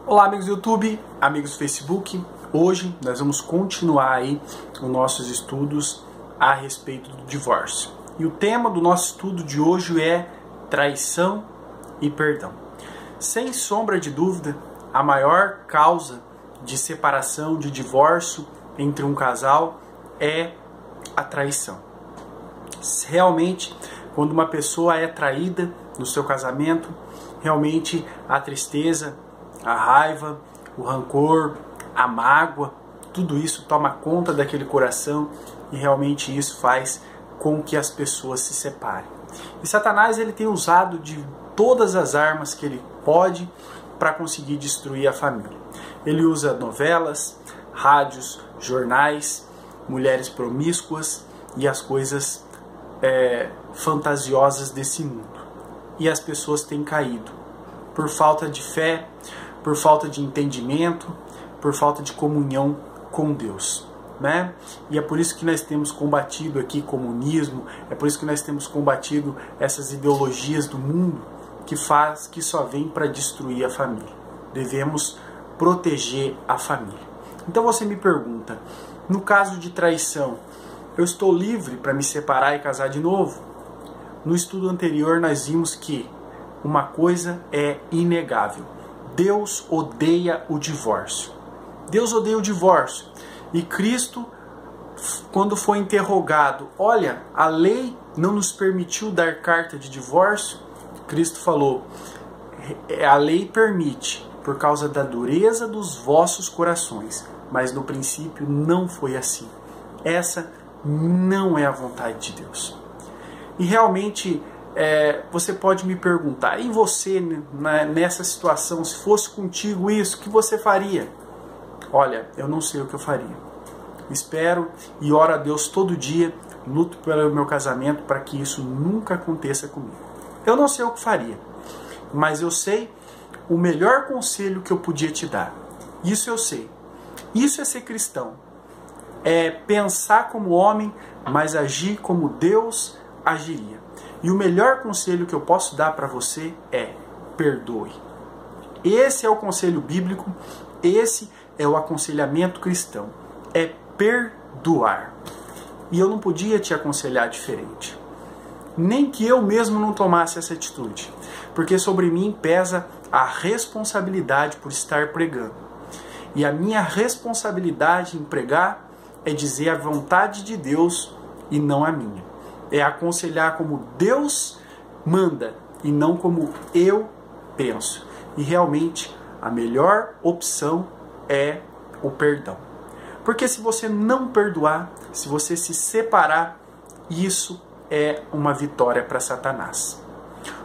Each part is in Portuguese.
Olá, amigos do YouTube, amigos do Facebook. Hoje nós vamos continuar aí os nossos estudos a respeito do divórcio. E o tema do nosso estudo de hoje é traição e perdão. Sem sombra de dúvida, a maior causa de separação, de divórcio entre um casal é a traição. Realmente, quando uma pessoa é traída no seu casamento, realmente a tristeza, a raiva, o rancor, a mágoa, tudo isso toma conta daquele coração e realmente isso faz com que as pessoas se separem. E Satanás ele tem usado de todas as armas que ele pode para conseguir destruir a família. Ele usa novelas, rádios, jornais, mulheres promíscuas e as coisas fantasiosas desse mundo. E as pessoas têm caído por falta de fé, por falta de entendimento, por falta de comunhão com Deus, né? E é por isso que nós temos combatido aqui comunismo, é por isso que nós temos combatido essas ideologias do mundo que só vem para destruir a família. Devemos proteger a família. Então você me pergunta, no caso de traição, eu estou livre para me separar e casar de novo? No estudo anterior nós vimos que uma coisa é inegável. Deus odeia o divórcio. Deus odeia o divórcio. E Cristo, quando foi interrogado, olha, a lei não nos permitiu dar carta de divórcio? Cristo falou, a lei permite, por causa da dureza dos vossos corações. Mas no princípio não foi assim. Essa não é a vontade de Deus. E realmente você pode me perguntar, e você nessa situação, se fosse contigo isso, o que você faria? Olha, eu não sei o que eu faria. Espero e oro a Deus todo dia, luto pelo meu casamento para que isso nunca aconteça comigo. Eu não sei o que faria, mas eu sei o melhor conselho que eu podia te dar. Isso eu sei. Isso é ser cristão. É pensar como homem, mas agir como Deus agiria. E o melhor conselho que eu posso dar para você é perdoe. Esse é o conselho bíblico, esse é o aconselhamento cristão. É perdoar. E eu não podia te aconselhar diferente. Nem que eu mesmo não tomasse essa atitude. Porque sobre mim pesa a responsabilidade por estar pregando. E a minha responsabilidade em pregar é dizer a vontade de Deus e não a minha. É aconselhar como Deus manda e não como eu penso. E realmente a melhor opção é o perdão. Porque se você não perdoar, se você se separar, isso é uma vitória para Satanás.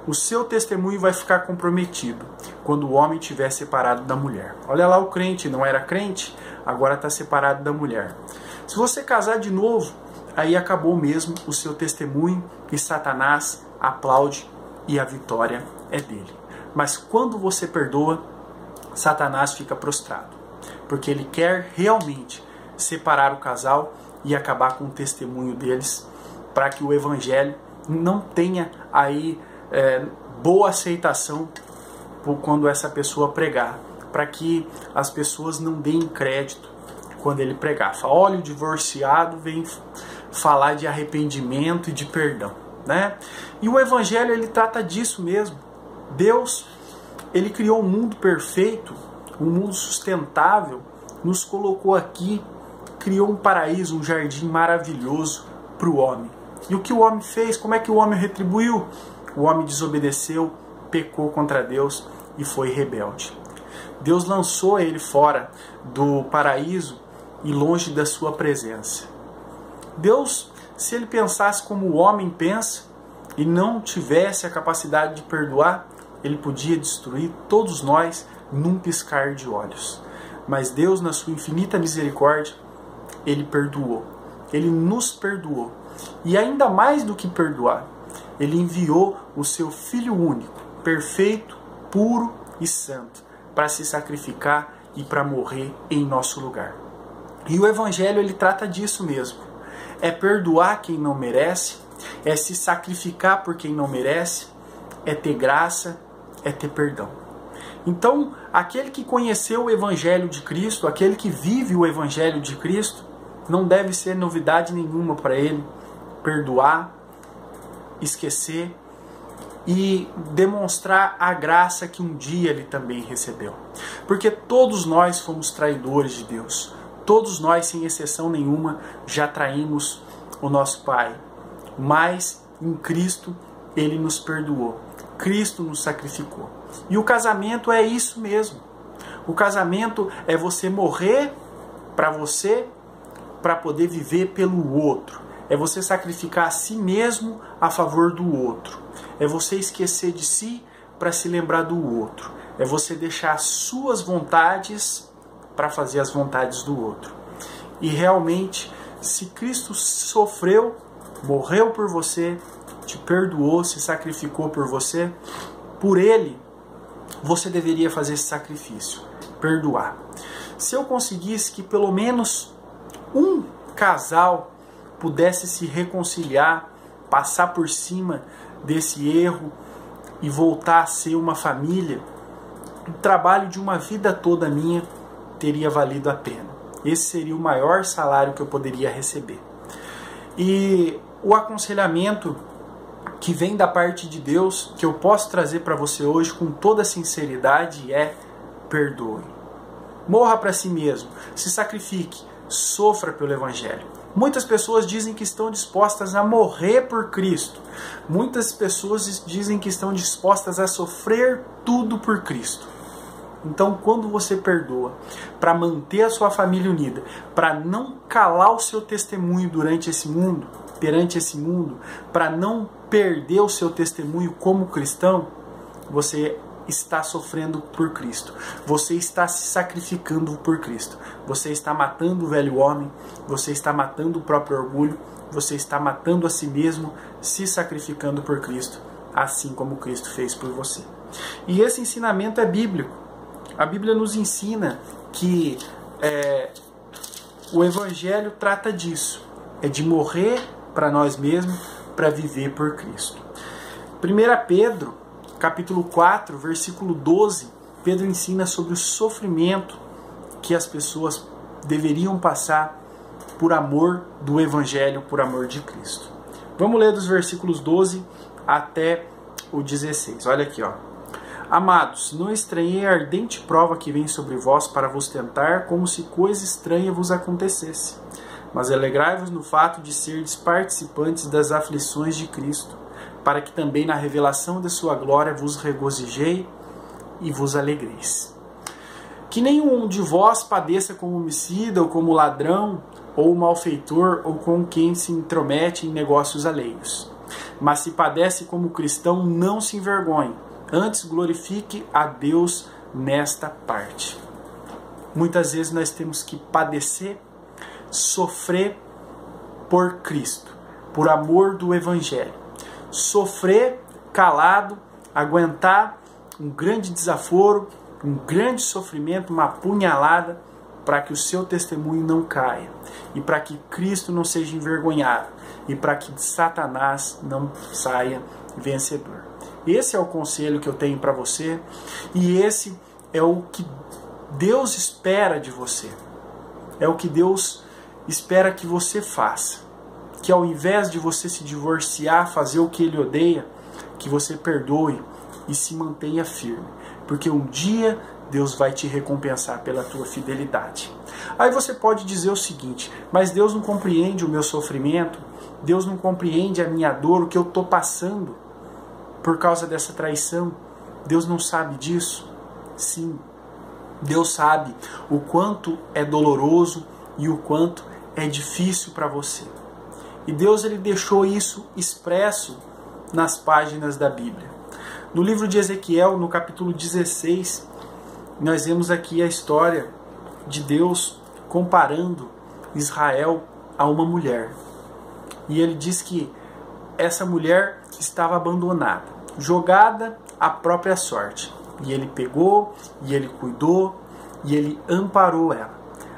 O seu testemunho vai ficar comprometido quando o homem estiver separado da mulher. Olha lá o crente, não era crente, agora está separado da mulher. Se você casar de novo, aí acabou mesmo o seu testemunho e Satanás aplaude e a vitória é dele. Mas quando você perdoa, Satanás fica prostrado, porque ele quer realmente separar o casal e acabar com o testemunho deles, para que o evangelho não tenha aí boa aceitação quando essa pessoa pregar, para que as pessoas não deem crédito quando ele pregar. Fala, olha, o divorciado vem falar de arrependimento e de perdão, né? E o evangelho ele trata disso mesmo. Deus, ele criou um mundo perfeito, um mundo sustentável, nos colocou aqui, criou um paraíso, um jardim maravilhoso para o homem. E o que o homem fez? Como é que o homem retribuiu? O homem desobedeceu, pecou contra Deus e foi rebelde. Deus lançou ele fora do paraíso e longe da sua presença. Deus, se ele pensasse como o homem pensa e não tivesse a capacidade de perdoar, ele podia destruir todos nós num piscar de olhos. Mas Deus, na sua infinita misericórdia, ele perdoou. Ele nos perdoou. E ainda mais do que perdoar, ele enviou o seu Filho único, perfeito, puro e santo, para se sacrificar e para morrer em nosso lugar. E o Evangelho ele trata disso mesmo. É perdoar quem não merece, é se sacrificar por quem não merece, é ter graça, é ter perdão. Então, aquele que conheceu o Evangelho de Cristo, aquele que vive o Evangelho de Cristo, não deve ser novidade nenhuma para ele perdoar, esquecer e demonstrar a graça que um dia ele também recebeu. Porque todos nós fomos traidores de Deus. Todos nós, sem exceção nenhuma, já traímos o nosso Pai. Mas em Cristo ele nos perdoou. Cristo nos sacrificou. E o casamento é isso mesmo. O casamento é você morrer para você, para poder viver pelo outro. É você sacrificar a si mesmo a favor do outro. É você esquecer de si para se lembrar do outro. É você deixar as suas vontades para fazer as vontades do outro. E realmente, se Cristo sofreu, morreu por você, te perdoou, se sacrificou por você, por Ele, você deveria fazer esse sacrifício, perdoar. Se eu conseguisse que pelo menos um casal pudesse se reconciliar, passar por cima desse erro e voltar a ser uma família, o trabalho de uma vida toda minha teria valido a pena. Esse seria o maior salário que eu poderia receber. E o aconselhamento que vem da parte de Deus, que eu posso trazer para você hoje com toda sinceridade, é: perdoe. Morra para si mesmo, se sacrifique, sofra pelo Evangelho. Muitas pessoas dizem que estão dispostas a morrer por Cristo. Muitas pessoas dizem que estão dispostas a sofrer tudo por Cristo. Então, quando você perdoa, para manter a sua família unida, para não calar o seu testemunho perante esse mundo, para não perder o seu testemunho como cristão, você está sofrendo por Cristo. Você está se sacrificando por Cristo. Você está matando o velho homem, você está matando o próprio orgulho, você está matando a si mesmo, se sacrificando por Cristo, assim como Cristo fez por você. E esse ensinamento é bíblico. A Bíblia nos ensina que o Evangelho trata disso. É de morrer para nós mesmos, para viver por Cristo. 1 Pedro, capítulo 4, versículo 12, Pedro ensina sobre o sofrimento que as pessoas deveriam passar por amor do Evangelho, por amor de Cristo. Vamos ler dos versículos 12 até o 16. Olha aqui, ó. Amados, não estranhei a ardente prova que vem sobre vós para vos tentar, como se coisa estranha vos acontecesse. Mas alegrai-vos no fato de serdes participantes das aflições de Cristo, para que também na revelação de sua glória vos regozijei e vos alegreis. Que nenhum de vós padeça como homicida, ou como ladrão, ou malfeitor, ou com quem se intromete em negócios alheios. Mas se padece como cristão, não se envergonhe. Antes glorifique a Deus nesta parte. Muitas vezes nós temos que padecer, sofrer por Cristo, por amor do Evangelho. Sofrer calado, aguentar um grande desaforo, um grande sofrimento, uma punhalada, para que o seu testemunho não caia, e para que Cristo não seja envergonhado, e para que Satanás não saia vencedor. Esse é o conselho que eu tenho para você, e esse é o que Deus espera de você. É o que Deus espera que você faça. Que ao invés de você se divorciar, fazer o que Ele odeia, que você perdoe e se mantenha firme. Porque um dia Deus vai te recompensar pela tua fidelidade. Aí você pode dizer o seguinte: mas Deus não compreende o meu sofrimento, Deus não compreende a minha dor, o que eu estou passando por causa dessa traição. Deus não sabe disso? Sim, Deus sabe o quanto é doloroso e o quanto é difícil para você. E Deus ele deixou isso expresso nas páginas da Bíblia. No livro de Ezequiel, no capítulo 16, nós vemos aqui a história de Deus comparando Israel a uma mulher. E ele diz que essa mulher estava abandonada, jogada à própria sorte. E ele pegou, e ele cuidou, e ele amparou ela,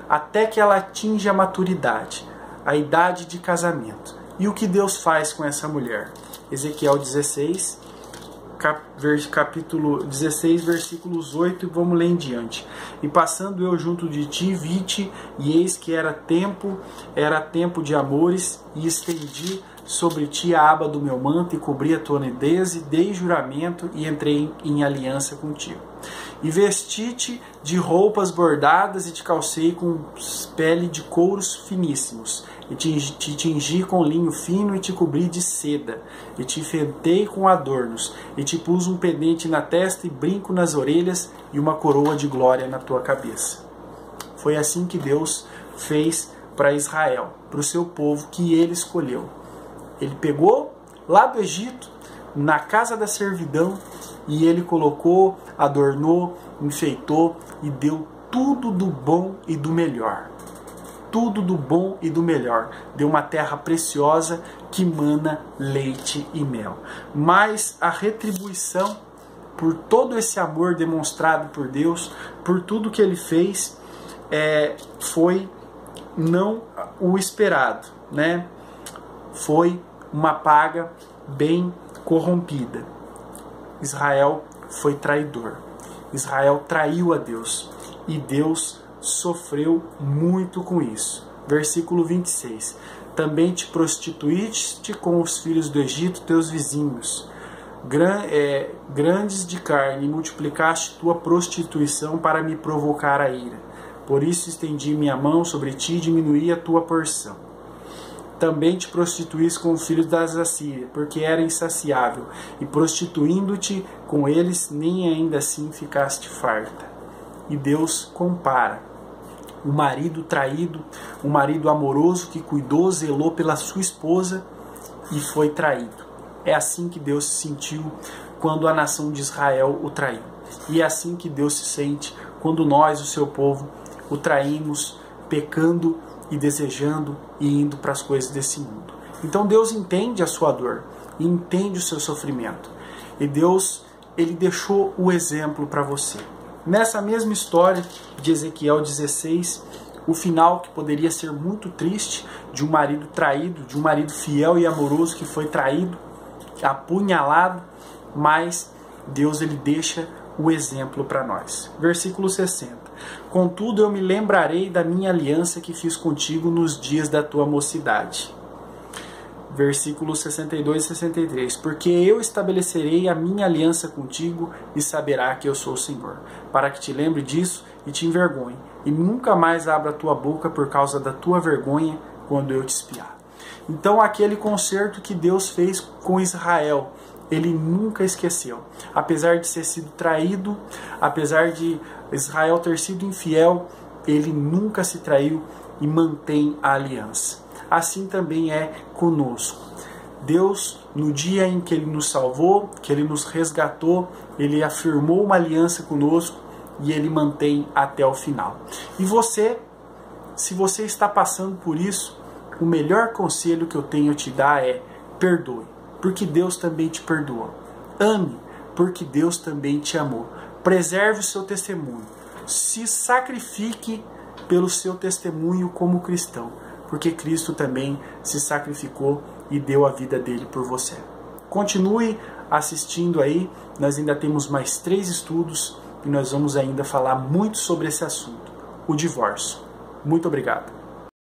até que ela atinge a maturidade, a idade de casamento. E o que Deus faz com essa mulher? Ezequiel 16, capítulo 16, versículos 8, e vamos ler em diante. E passando eu junto de ti, vi-te, e eis que era tempo de amores, e estendi sobre ti a aba do meu manto, e cobri a tua nudez, e dei juramento, e entrei em aliança contigo. E vesti-te de roupas bordadas, e te calcei com pele de couros finíssimos, e te tingi com linho fino, e te cobri de seda, e te enfeitei com adornos, e te pus um pendente na testa, e brinco nas orelhas, e uma coroa de glória na tua cabeça. Foi assim que Deus fez para Israel, para o seu povo que ele escolheu. Ele pegou lá do Egito, na casa da servidão, e ele colocou, adornou, enfeitou e deu tudo do bom e do melhor. Tudo do bom e do melhor. Deu uma terra preciosa que mana leite e mel. Mas a retribuição por todo esse amor demonstrado por Deus, por tudo que ele fez, foi não o esperado, né? Foi uma paga bem corrompida. Israel foi traidor. Israel traiu a Deus. E Deus sofreu muito com isso. Versículo 26. Também te prostituíste com os filhos do Egito, teus vizinhos, grandes de carne, e multiplicaste tua prostituição para me provocar a ira. Por isso estendi minha mão sobre ti e diminuí a tua porção. Também te prostituíste com os filhos das Assírias, porque era insaciável, e prostituindo-te com eles, nem ainda assim ficaste farta. E Deus compara o marido traído, o marido amoroso que cuidou, zelou pela sua esposa e foi traído. É assim que Deus se sentiu quando a nação de Israel o traiu. E é assim que Deus se sente quando nós, o seu povo, o traímos, pecando e desejando e indo para as coisas desse mundo. Então Deus entende a sua dor e entende o seu sofrimento. E Deus, ele deixou o exemplo para você. Nessa mesma história de Ezequiel 16, o final que poderia ser muito triste, de um marido traído, de um marido fiel e amoroso que foi traído, apunhalado, mas Deus, ele deixa o exemplo para nós. Versículo 60. Contudo, eu me lembrarei da minha aliança que fiz contigo nos dias da tua mocidade. Versículos 62 e 63. Porque eu estabelecerei a minha aliança contigo e saberá que eu sou o Senhor, para que te lembre disso e te envergonhe, e nunca mais abra a tua boca por causa da tua vergonha quando eu te espiar. Então, aquele concerto que Deus fez com Israel, ele nunca esqueceu. Apesar de ter sido traído, apesar de Israel ter sido infiel, ele nunca se traiu e mantém a aliança. Assim também é conosco. Deus, no dia em que ele nos salvou, que ele nos resgatou, ele afirmou uma aliança conosco e ele mantém até o final. E você, se você está passando por isso, o melhor conselho que eu tenho a te dar é: perdoe, porque Deus também te perdoou. Ame, porque Deus também te amou. Preserve o seu testemunho. Se sacrifique pelo seu testemunho como cristão, porque Cristo também se sacrificou e deu a vida dele por você. Continue assistindo aí, nós ainda temos mais 3 estudos e nós vamos ainda falar muito sobre esse assunto, o divórcio. Muito obrigado.